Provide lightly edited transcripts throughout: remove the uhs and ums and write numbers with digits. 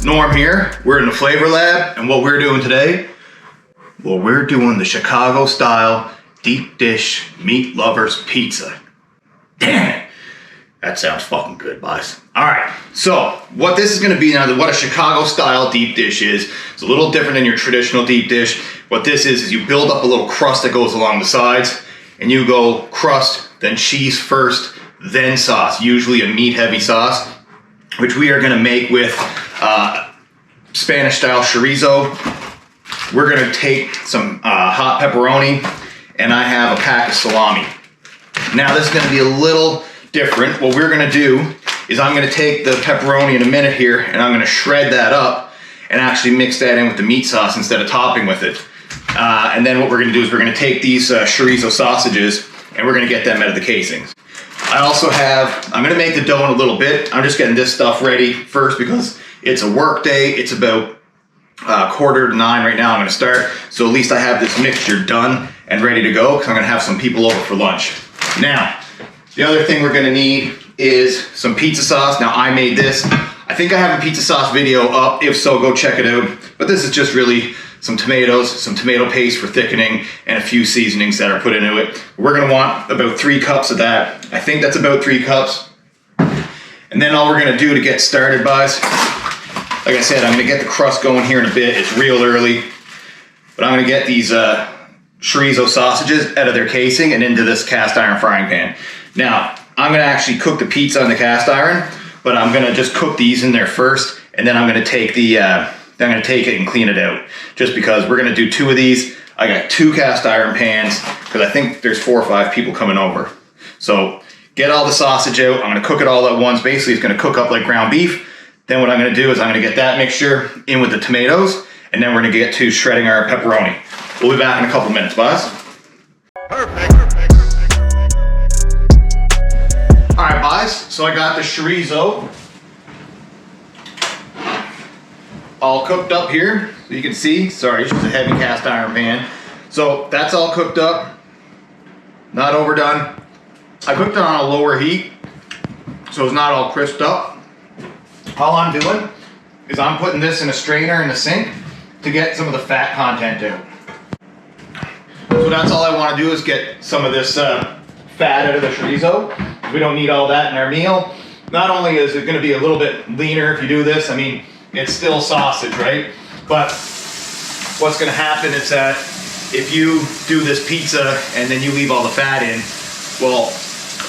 Norm here. We're in the Flavor Lab, and what we're doing today, well, we're doing the Chicago style deep dish meat lovers pizza. Damn it. That sounds fucking good, boys. All right, so what this is gonna be now, what a Chicago style deep dish is, it's a little different than your traditional deep dish. What this is you build up a little crust that goes along the sides, and you go crust, then cheese first, then sauce, usually a meat heavy sauce, which we are gonna make with Spanish style chorizo. We're gonna take some hot pepperoni, and I have a pack of salami. Now this is gonna be a little different. What we're gonna do is I'm gonna take the pepperoni in a minute here, and I'm gonna shred that up and actually mix that in with the meat sauce instead of topping with it. And then what we're gonna do is we're gonna take these chorizo sausages and we're gonna get them out of the casings. I also have, I'm gonna make the dough in a little bit. I'm just getting this stuff ready first because it's a work day. It's about 8:45 right now. I'm gonna start. So at least I have this mixture done and ready to go because I'm gonna have some people over for lunch. Now, the other thing we're gonna need is some pizza sauce. Now I made this. I think I have a pizza sauce video up. If so, go check it out. But this is just really some tomatoes, some tomato paste for thickening, and a few seasonings that are put into it. We're gonna want about 3 cups of that. I think that's about 3 cups. And then all we're gonna do to get started, guys, like I said, I'm gonna get the crust going here in a bit. It's real early, but I'm gonna get these chorizo sausages out of their casing and into this cast iron frying pan. Now, I'm gonna actually cook the pizza on the cast iron, but I'm gonna just cook these in there first, and then I'm gonna take it and clean it out, just because we're gonna do 2 of these. I got 2 cast iron pans, because I think there's 4 or 5 people coming over. So get all the sausage out. I'm gonna cook it all at once. Basically, it's gonna cook up like ground beef. Then what I'm gonna do is I'm gonna get that mixture in with the tomatoes, and then we're gonna get to shredding our pepperoni. We'll be back in a couple minutes, boss. Perfect. All right, boys, so I got the chorizo all cooked up here, so you can see. Sorry, it's just a heavy cast iron pan. So that's all cooked up, not overdone. I cooked it on a lower heat, so it's not all crisped up. All I'm doing is I'm putting this in a strainer in the sink to get some of the fat content out. So that's all I want to do is get some of this fat out of the chorizo. We don't need all that in our meal. Not only is it going to be a little bit leaner if you do this, I mean, it's still sausage, right? But what's going to happen is that if you do this pizza and then you leave all the fat in, well,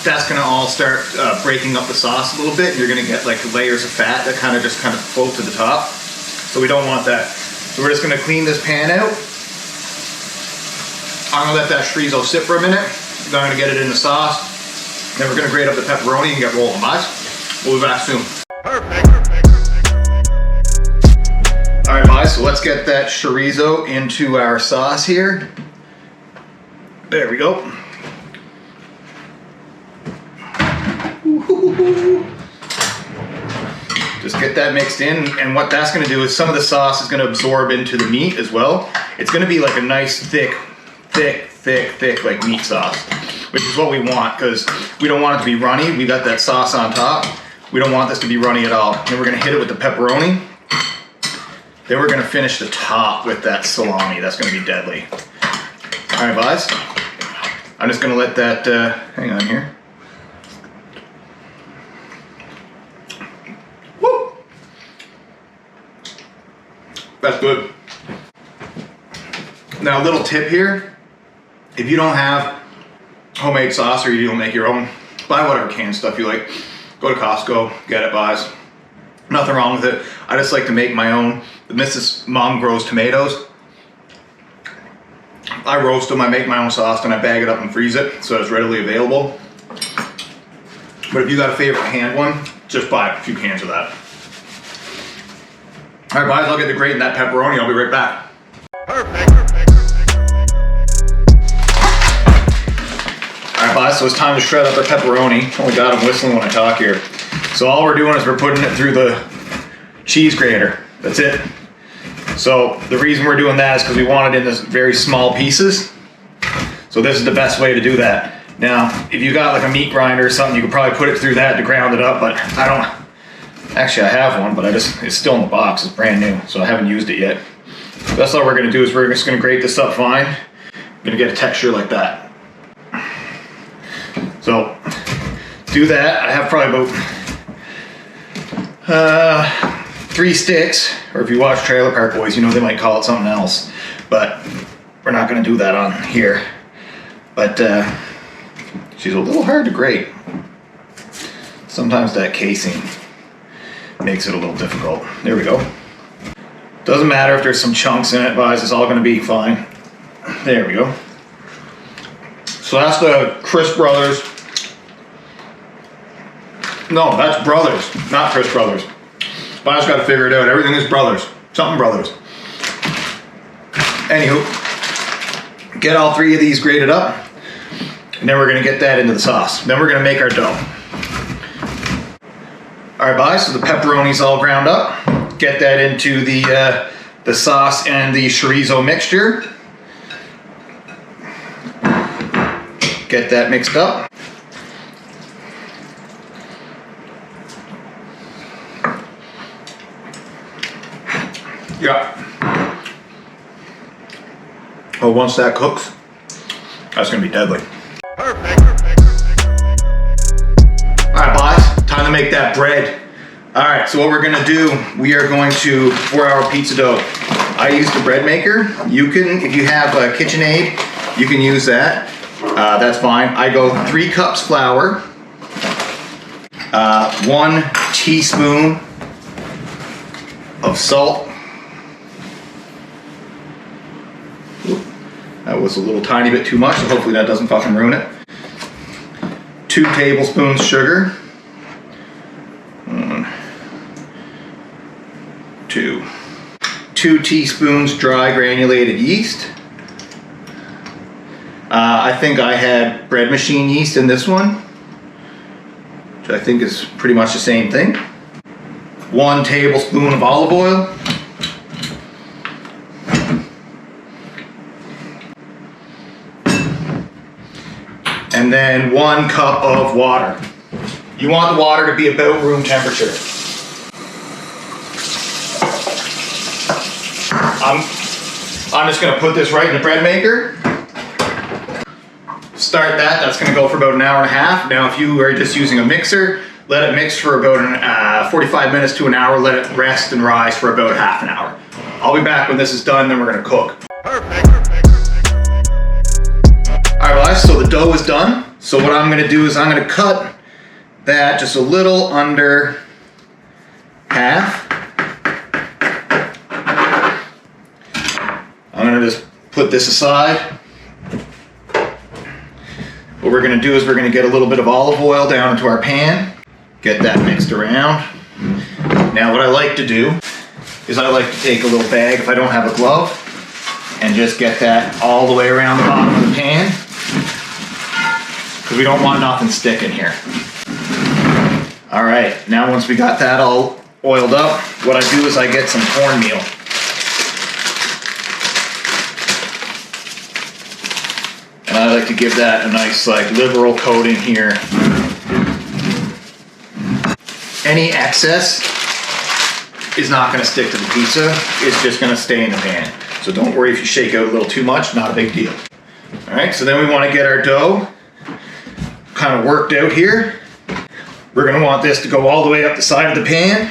that's going to all start breaking up the sauce a little bit. You're going to get like layers of fat that kind of float to the top. So we don't want that. So we're just going to clean this pan out. I'm going to let that chorizo sit for a minute. Then I'm going to get it in the sauce. Then we're going to grate up the pepperoni and get rolling, guys. We'll be back soon. Perfect. All right, guys, so let's get that chorizo into our sauce here. There we go. Just get that mixed in, and what that's going to do is some of the sauce is going to absorb into the meat as well. It's going to be like a nice thick like meat sauce, which is what we want, because we don't want it to be runny. We got that sauce on top. We don't want this to be runny at all. Then we're going to hit it with the pepperoni. Then we're going to finish the top with that salami. That's going to be deadly. All right, guys. I'm just going to let that, hang on here. Woo! That's good. Now, a little tip here. If you don't have homemade sauce or you don't make your own, buy whatever canned stuff you like. Go to Costco, get it, guys. Nothing wrong with it. I just like to make my own. Mrs. Mom grows tomatoes. I roast them, I make my own sauce, and I bag it up and freeze it so it's readily available. But if you got a favorite canned one, just buy a few cans of that. All right, guys, I'll get to grating that pepperoni. I'll be right back. Perfect. All right, guys, so it's time to shred up our pepperoni. Oh my God, I'm whistling when I talk here. So all we're doing is we're putting it through the cheese grater. That's it. So the reason we're doing that is because we want it in this very small pieces. So this is the best way to do that. Now, if you got like a meat grinder or something, you could probably put it through that to ground it up, but I Actually, I have one, but it's still in the box. It's brand new, so I haven't used it yet. That's all we're gonna do is we're just gonna grate this up fine. I'm gonna get a texture like that. So, do that. I have probably about 3 sticks, or if you watch Trailer Park Boys, you know they might call it something else, but we're not gonna do that on here. But she's a little hard to grate. Sometimes that casing makes it a little difficult. There we go. Doesn't matter if there's some chunks in it, guys, it's all gonna be fine. There we go. So that's the Chris Brothers. No, that's Brothers, not Chris Brothers. But I just gotta figure it out. Everything is Brothers. Something Brothers. Anywho, get all 3 of these grated up, and then we're gonna get that into the sauce. Then we're gonna make our dough. All right, guys, so the pepperoni's all ground up. Get that into the sauce and the chorizo mixture. Get that mixed up. Yeah. Oh, once that cooks, that's gonna be deadly. Perfect. All right, boys, time to make that bread. All right, so what we're gonna do, we are going to, for our pizza dough, I used a bread maker. You can, if you have a KitchenAid, you can use that. That's fine. I go 3 cups flour, 1 teaspoon of salt. That was a little tiny bit too much, so hopefully that doesn't fucking ruin it. 2 tablespoons sugar. 1, 2. 2 teaspoons dry granulated yeast. I think I had bread machine yeast in this one, which I think is pretty much the same thing. 1 tablespoon of olive oil. And then 1 cup of water. You want the water to be about room temperature. I'm just gonna put this right in the bread maker. Start that, that's gonna go for about 1.5 hours. Now if you are just using a mixer, let it mix for about 45 minutes to an hour, let it rest and rise for about half an hour. I'll be back when this is done, then we're gonna cook. Perfect. All right, guys, so the dough is done. So what I'm gonna do is I'm gonna cut that just a little under half. I'm gonna just put this aside. What we're gonna do is we're gonna get a little bit of olive oil down into our pan, get that mixed around. Now what I like to do is I like to take a little bag, if I don't have a glove, and just get that all the way around the bottom of the pan, because we don't want nothing sticking here. All right, now once we got that all oiled up, what I do is I get some cornmeal. And I like to give that a nice liberal coating here. Any excess is not gonna stick to the pizza, it's just gonna stay in the pan. So don't worry if you shake out a little too much, not a big deal. All right, so then we wanna get our dough kind of worked out here. We're gonna want this to go all the way up the side of the pan.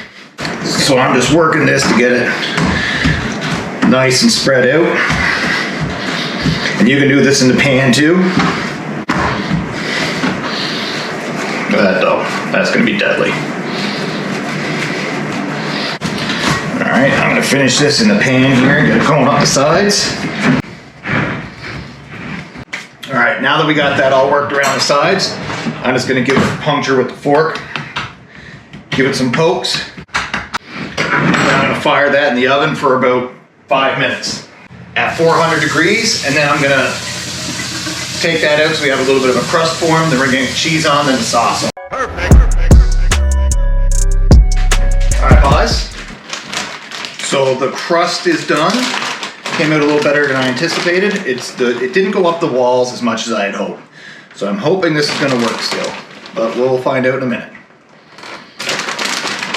So I'm just working this to get it nice and spread out. And you can do this in the pan too. Look at that dough, that's gonna be deadly. All right, I'm gonna finish this in the pan here, get it going up the sides. All right, now that we got that all worked around the sides, I'm just gonna give it a puncture with the fork, give it some pokes. I'm gonna fire that in the oven for about 5 minutes at 400 degrees, and then I'm gonna take that out so we have a little bit of a crust form, then we're gonna get cheese on, then the sauce on. Perfect. All right, guys. So the crust is done. Came out a little better than I anticipated. It didn't go up the walls as much as I had hoped. So I'm hoping this is gonna work still, but we'll find out in a minute.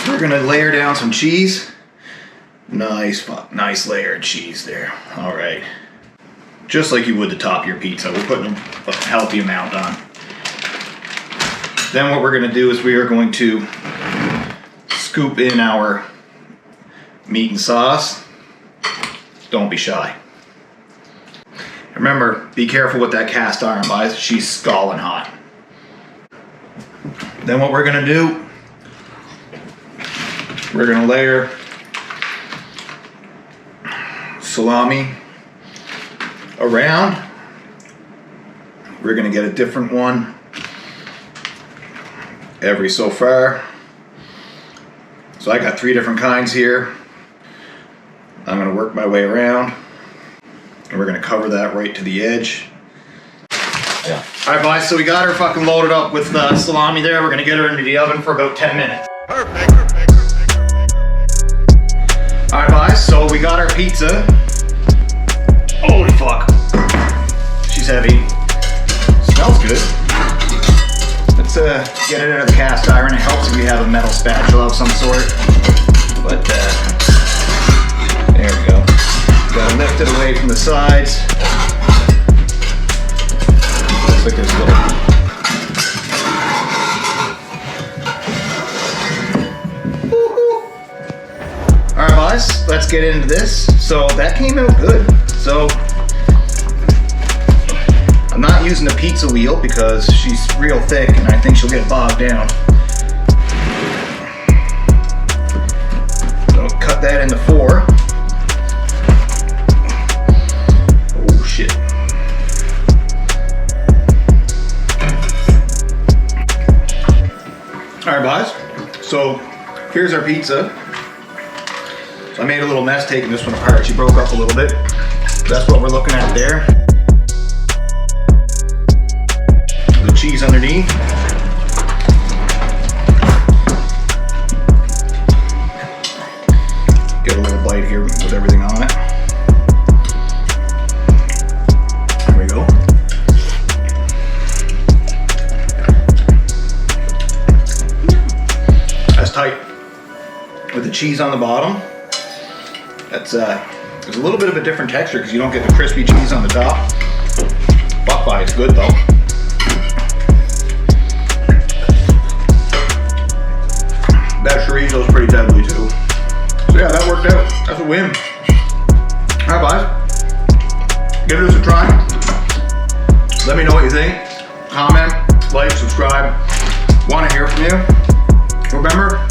We're gonna layer down some cheese. Nice layered cheese there. All right. Just like you would the top of your pizza. We're putting a healthy amount on. Then what we're gonna do is we are going to scoop in our meat and sauce. Don't be shy. Remember, be careful with that cast iron, guys. She's scalding hot. Then what we're gonna do, we're gonna layer salami around. We're gonna get a different one every so far. So I got 3 different kinds here. I'm gonna work my way around. And we're gonna cover that right to the edge. Yeah. All right, guys, so we got her fucking loaded up with salami there. We're gonna get her into the oven for about 10 minutes. Perfect. All right, guys, so we got our pizza. Holy fuck. She's heavy. Smells good. Let's get it out of the cast iron. It helps if we have a metal spatula of some sort. But there we go. Gotta lift it away from the sides. Looks like there's a little. All right, guys, let's get into this. So that came out good. So I'm not using a pizza wheel because she's real thick and I think she'll get bogged down. So cut that into 4. Oh shit. Alright, guys, so here's our pizza. So I made a little mess taking this one apart. She broke up a little bit. That's what we're looking at there. The cheese underneath. Get a little bite here with everything on it. There we go. That's tight. With the cheese on the bottom. That's there's a little bit of a different texture because you don't get the crispy cheese on the top. Fuck by, it's good though. That chorizo's pretty deadly too. So yeah, that worked out. That's a win. Alright, guys. Give this a try. Let me know what you think. Comment, like, subscribe. Want to hear from you. Remember,